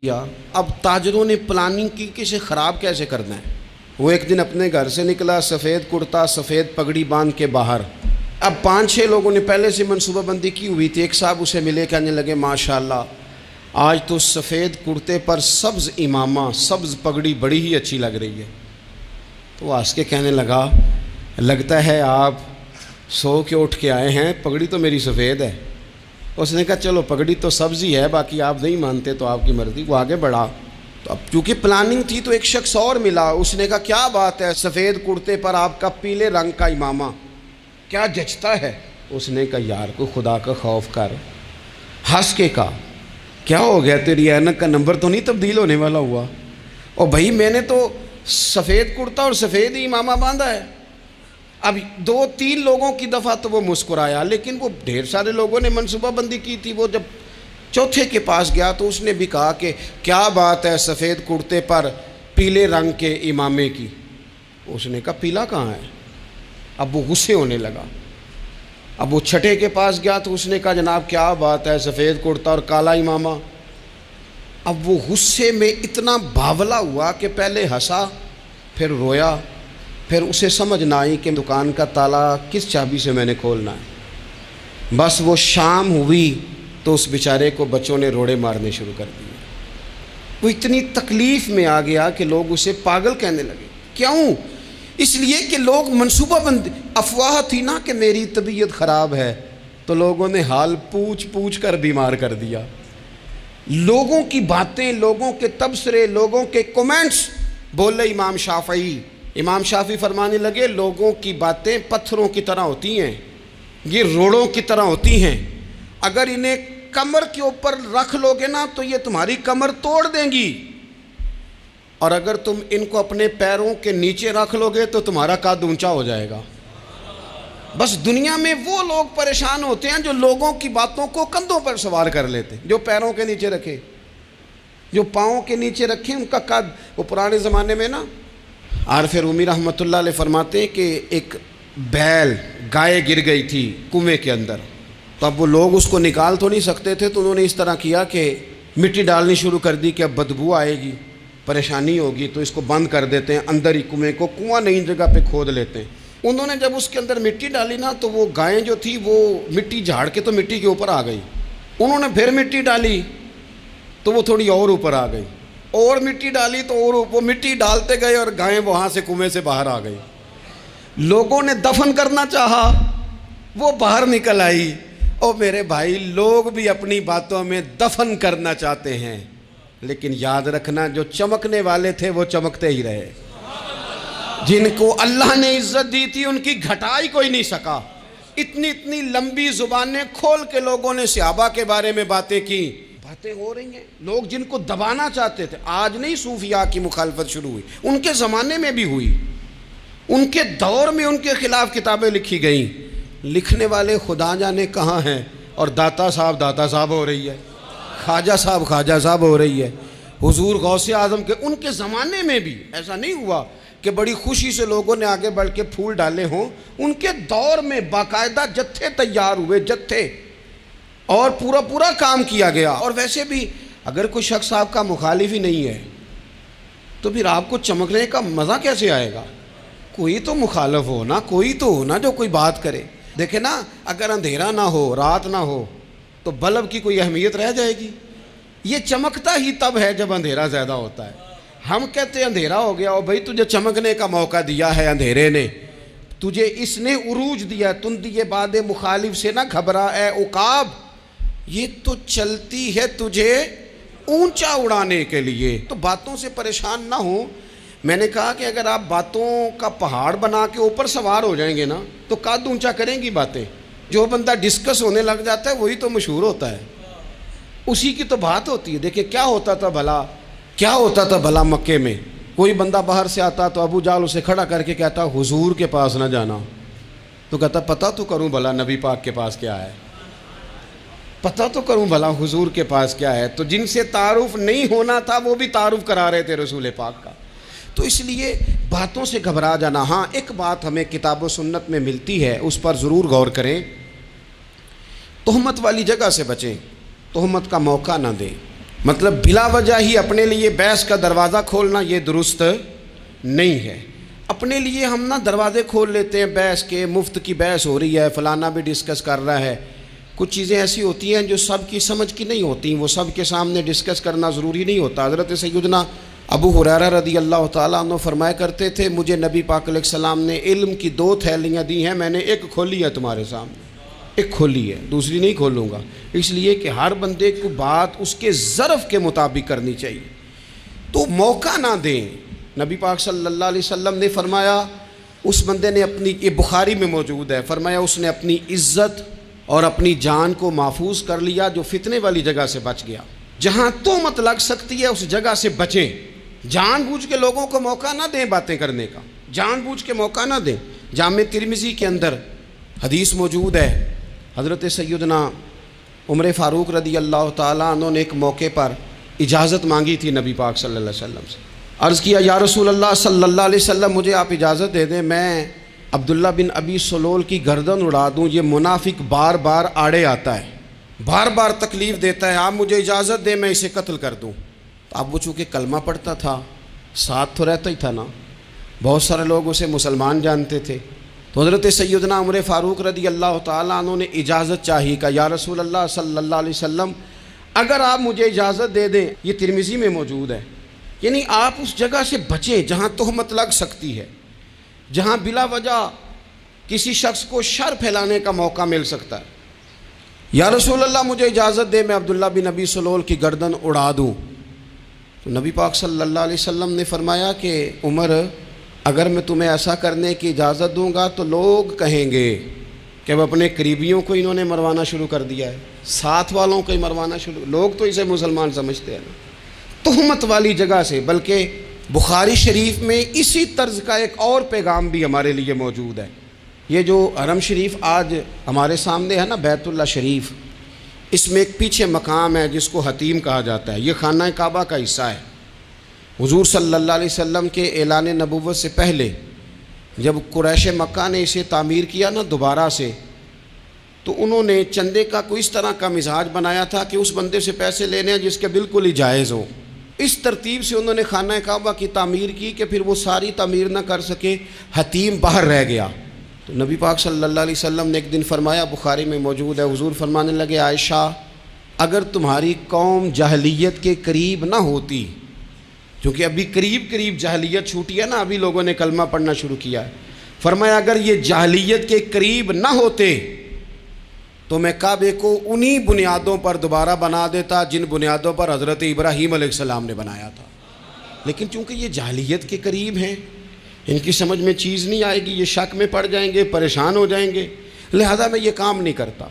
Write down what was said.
یا اب تاجروں نے پلاننگ کی کہ اسے خراب کیسے کرنا ہے۔ وہ ایک دن اپنے گھر سے نکلا، سفید کرتا سفید پگڑی باندھ کے باہر۔ اب 5-6 لوگوں نے پہلے سے منصوبہ بندی کی ہوئی تھی۔ ایک صاحب اسے ملے، کہنے لگے ماشاءاللہ آج تو سفید کرتے پر سبز امامہ سبز پگڑی بڑی ہی اچھی لگ رہی ہے۔ تو وہ ہنس کے کہنے لگا لگتا ہے آپ سو کے اٹھ کے آئے ہیں، پگڑی تو میری سفید ہے۔ اس نے کہا چلو پگڑی تو سبز ہی ہے، باقی آپ نہیں مانتے تو آپ کی مرضی۔ وہ آگے بڑھا تو اب چونکہ پلاننگ تھی تو ایک شخص اور ملا، اس نے کہا کیا بات ہے سفید کرتے پر آپ کا پیلے رنگ کا امامہ کیا جچتا ہے؟ اس نے کہا یار کو خدا کا خوف کر۔ ہنس کے کہا کیا ہو گیا، تیری اینک کا نمبر تو نہیں تبدیل ہونے والا ہوا؟ اور بھائی میں نے تو سفید کرتا اور سفید ہی امامہ باندھا ہے۔ اب 2-3 لوگوں کی دفعہ تو وہ مسکرایا، لیکن وہ ڈھیر سارے لوگوں نے منصوبہ بندی کی تھی۔ وہ جب چوتھے کے پاس گیا تو اس نے بھی کہا کہ کیا بات ہے سفید کرتے پر پیلے رنگ کے امامے کی؟ اس نے کہا پیلا کہاں ہے؟ اب وہ غصے ہونے لگا۔ اب وہ چھٹے کے پاس گیا تو اس نے کہا جناب کیا بات ہے سفید کرتا اور کالا امامہ؟ اب وہ غصے میں اتنا باولا ہوا کہ پہلے ہنسا پھر رویا، پھر اسے سمجھ نہ آئی کہ دکان کا تالا کس چابی سے میں نے کھولنا ہے۔ بس وہ شام ہوئی تو اس بیچارے کو بچوں نے روڑے مارنے شروع کر دیے۔ وہ اتنی تکلیف میں آ گیا کہ لوگ اسے پاگل کہنے لگے۔ کیوں؟ اس لیے کہ لوگ منصوبہ بندی، افواہ تھی نا کہ میری طبیعت خراب ہے، تو لوگوں نے حال پوچھ کر بیمار کر دیا۔ لوگوں کی باتیں، لوگوں کے تبصرے، لوگوں کے کومنٹس بولے امام شافعی۔ امام شافعی فرمانے لگے لوگوں کی باتیں پتھروں کی طرح ہوتی ہیں، یہ روڑوں کی طرح ہوتی ہیں، اگر انہیں کمر کے اوپر رکھ لو گے نا تو یہ تمہاری کمر توڑ دیں گی، اور اگر تم ان کو اپنے پیروں کے نیچے رکھ لو گے تو تمہارا قد اونچا ہو جائے گا۔ بس دنیا میں وہ لوگ پریشان ہوتے ہیں جو لوگوں کی باتوں کو کندھوں پر سوار کر لیتے ہیں، جو پیروں کے نیچے رکھے، جو پاؤں کے نیچے رکھے ان کا قد۔ وہ پرانے زمانے میں نا عارف رومی رحمۃ اللہ علیہ فرماتے ہیں کہ ایک بیل گائے گر گئی تھی کنویں کے اندر، تو اب وہ لوگ اس کو نکال تو نہیں سکتے تھے، تو انہوں نے اس طرح کیا کہ مٹی ڈالنی شروع کر دی کہ اب بدبو آئے گی، پریشانی ہوگی، تو اس کو بند کر دیتے ہیں، اندر ہی کنویں کو کنواں نئی جگہ پہ کھود لیتے ہیں۔ انہوں نے جب اس کے اندر مٹی ڈالی نا تو وہ گائیں جو تھی وہ مٹی جھاڑ کے تو مٹی کے اوپر آ گئی۔ انہوں نے پھر مٹی ڈالی تو وہ تھوڑی اور اوپر آ گئی، اور مٹی ڈالی تو اور وہ مٹی ڈالتے گئے اور گائیں وہاں سے کنویں سے باہر آ گئی۔ لوگوں نے دفن کرنا چاہا، وہ باہر نکل آئی۔ اور میرے بھائی لوگ بھی اپنی باتوں میں دفن کرنا چاہتے ہیں، لیکن یاد رکھنا جو چمکنے والے تھے وہ چمکتے ہی رہے، جن کو اللہ نے عزت دی تھی ان کی گھٹائی کوئی نہیں سکا۔ اتنی لمبی زبانیں کھول کے لوگوں نے صحابہ کے بارے میں باتیں کی، باتیں ہو رہی ہیں۔ لوگ جن کو دبانا چاہتے تھے، آج نہیں صوفیاء کی مخالفت شروع ہوئی، ان کے زمانے میں بھی ہوئی، ان کے دور میں ان کے خلاف کتابیں لکھی گئیں، لکھنے والے خدا جانے کہاں ہیں، اور داتا صاحب ہو رہی ہے، خواجہ صاحب ہو رہی ہے، حضور غوث اعظم کے ان کے زمانے میں بھی ایسا نہیں ہوا کہ بڑی خوشی سے لوگوں نے آگے بڑھ کے پھول ڈالے ہوں۔ ان کے دور میں باقاعدہ جتھے تیار ہوئے، جتھے، اور پورا کام کیا گیا۔ اور ویسے بھی اگر کوئی شخص آپ کا مخالف ہی نہیں ہے تو پھر آپ کو چمکنے کا مزہ کیسے آئے گا؟ کوئی تو مخالف ہو نا، کوئی تو ہو نا جو کوئی بات کرے۔ دیکھیں نا اگر اندھیرا نہ ہو، رات نہ ہو، تو بلب کی کوئی اہمیت رہ جائے گی؟ یہ چمکتا ہی تب ہے جب اندھیرا زیادہ ہوتا ہے۔ ہم کہتے ہیں اندھیرا ہو گیا، اور بھائی تجھے چمکنے کا موقع دیا ہے اندھیرے نے، تجھے اس نے عروج دیا، تندی باد مخالف سے نہ گھبرا اے عقاب، یہ تو چلتی ہے تجھے اونچا اڑانے کے لیے۔ تو باتوں سے پریشان نہ ہو۔ میں نے کہا کہ اگر آپ باتوں کا پہاڑ بنا کے اوپر سوار ہو جائیں گے نا تو قد اونچا کریں گی باتیں۔ جو بندہ ڈسکس ہونے لگ جاتا ہے وہی تو مشہور ہوتا ہے، اسی کی تو بات ہوتی ہے۔ دیکھیں کیا ہوتا تھا بھلا مکے میں، کوئی بندہ باہر سے آتا تو ابو جال اسے کھڑا کر کے کہتا حضور کے پاس نہ جانا، تو کہتا پتہ تو کروں بھلا نبی پاک کے پاس کیا ہے، پتہ تو کروں بھلا حضور کے پاس کیا ہے۔ تو جن سے تعارف نہیں ہونا تھا وہ بھی تعارف کرا رہے تھے رسول پاک کا۔ تو اس لیے باتوں سے گھبرا جانا۔ ہاں ایک بات ہمیں کتاب و سنت میں ملتی ہے، اس پر ضرور غور کریں، تہمت والی جگہ سے بچیں، تہمت کا موقع نہ دیں۔ مطلب بلا وجہ ہی اپنے لیے بحث کا دروازہ کھولنا یہ درست نہیں ہے۔ اپنے لیے ہم نا دروازے کھول لیتے ہیں بحث کے، مفت کی بحث ہو رہی ہے، فلانا بھی ڈسکس کر رہا ہے۔ کچھ چیزیں ایسی ہوتی ہیں جو سب کی سمجھ کی نہیں ہوتی، وہ سب کے سامنے ڈسکس کرنا ضروری نہیں ہوتا۔ حضرت سیدنا ابو ہریرہ رضی اللہ تعالیٰ عنہ فرمایا کرتے تھے، مجھے نبی پاک علیہ السلام نے علم کی 2 تھیلیاں دی ہیں، میں نے ایک کھولی ہے تمہارے سامنے، ایک کھولی ہے، دوسری نہیں کھولوں گا، اس لیے کہ ہر بندے کو بات اس کے ظرف کے مطابق کرنی چاہیے، تو موقع نہ دیں۔ نبی پاک صلی اللہ علیہ وسلم نے فرمایا اس بندے نے اپنی، یہ بخاری میں موجود ہے، فرمایا اس نے اپنی عزت اور اپنی جان کو محفوظ کر لیا جو فتنے والی جگہ سے بچ گیا۔ جہاں تہمت لگ سکتی ہے اس جگہ سے بچیں، جان بوجھ کے لوگوں کو موقع نہ دیں باتیں کرنے کا، جان بوجھ کے موقع نہ دیں۔ جامع ترمذی کے اندر حدیث موجود ہے، حضرت سیدنا عمر فاروق رضی اللہ تعالیٰ عنہ نے ایک موقع پر اجازت مانگی تھی نبی پاک صلی اللہ علیہ وسلم سے، عرض کیا یا رسول اللہ صلی اللہ علیہ وسلم مجھے آپ اجازت دے دیں، میں عبداللہ بن ابی سلول کی گردن اڑا دوں، یہ منافق بار بار آڑے آتا ہے، بار بار تکلیف دیتا ہے، آپ مجھے اجازت دیں میں اسے قتل کر دوں۔ تو اب وہ چونکہ کلمہ پڑھتا تھا، ساتھ تو رہتا ہی تھا نا، بہت سارے لوگ اسے مسلمان جانتے تھے، تو حضرت سیدنا عمر فاروق رضی اللہ تعالیٰ عنہ نے اجازت چاہی، کہ یا رسول اللہ صلی اللہ علیہ وسلم اگر آپ مجھے اجازت دے دیں، یہ ترمذی میں موجود ہے، یعنی آپ اس جگہ سے بچیں جہاں تہمت لگ سکتی ہے، جہاں بلا وجہ کسی شخص کو شر پھیلانے کا موقع مل سکتا ہے۔ یا رسول اللہ مجھے اجازت دے میں عبداللہ بن ابی سلول کی گردن اڑا دوں، تو نبی پاک صلی اللہ علیہ وسلم نے فرمایا کہ عمر اگر میں تمہیں ایسا کرنے کی اجازت دوں گا تو لوگ کہیں گے کہ وہ اپنے قریبیوں کو انہوں نے مروانا شروع کر دیا ہے، ساتھ والوں کو ہی مروانا شروع، لوگ تو اسے مسلمان سمجھتے ہیں نا، تہمت والی جگہ سے۔ بلکہ بخاری شریف میں اسی طرز کا ایک اور پیغام بھی ہمارے لیے موجود ہے۔ یہ جو حرم شریف آج ہمارے سامنے ہے نا، بیت اللہ شریف، اس میں ایک پیچھے مقام ہے جس کو حتیم کہا جاتا ہے، یہ خانہ کعبہ کا حصہ ہے۔ حضور صلی اللہ علیہ وسلم کے اعلان نبوت سے پہلے جب قریش مکہ نے اسے تعمیر کیا نا دوبارہ سے، تو انہوں نے چندے کا کوئی اس طرح کا مزاج بنایا تھا کہ اس بندے سے پیسے لینے ہیں جس کے بالکل ہی جائز ہوں۔ اس ترتیب سے انہوں نے خانہ کعبہ کی تعمیر کی کہ پھر وہ ساری تعمیر نہ کر سکے، حتیم باہر رہ گیا۔ تو نبی پاک صلی اللہ علیہ وسلم نے ایک دن فرمایا، بخاری میں موجود ہے، حضور فرمانے لگے عائشہ اگر تمہاری قوم جاہلیت کے قریب نہ ہوتی، کیونکہ ابھی قریب جاہلیت چھوٹی ہے نا، ابھی لوگوں نے کلمہ پڑھنا شروع کیا ہے، فرمایا اگر یہ جاہلیت کے قریب نہ ہوتے تو میں کعبے کو انہی بنیادوں پر دوبارہ بنا دیتا جن بنیادوں پر حضرت ابراہیم علیہ السلام نے بنایا تھا، لیکن چونکہ یہ جاہلیت کے قریب ہیں، ان کی سمجھ میں چیز نہیں آئے گی، یہ شک میں پڑ جائیں گے، پریشان ہو جائیں گے، لہذا میں یہ کام نہیں کرتا۔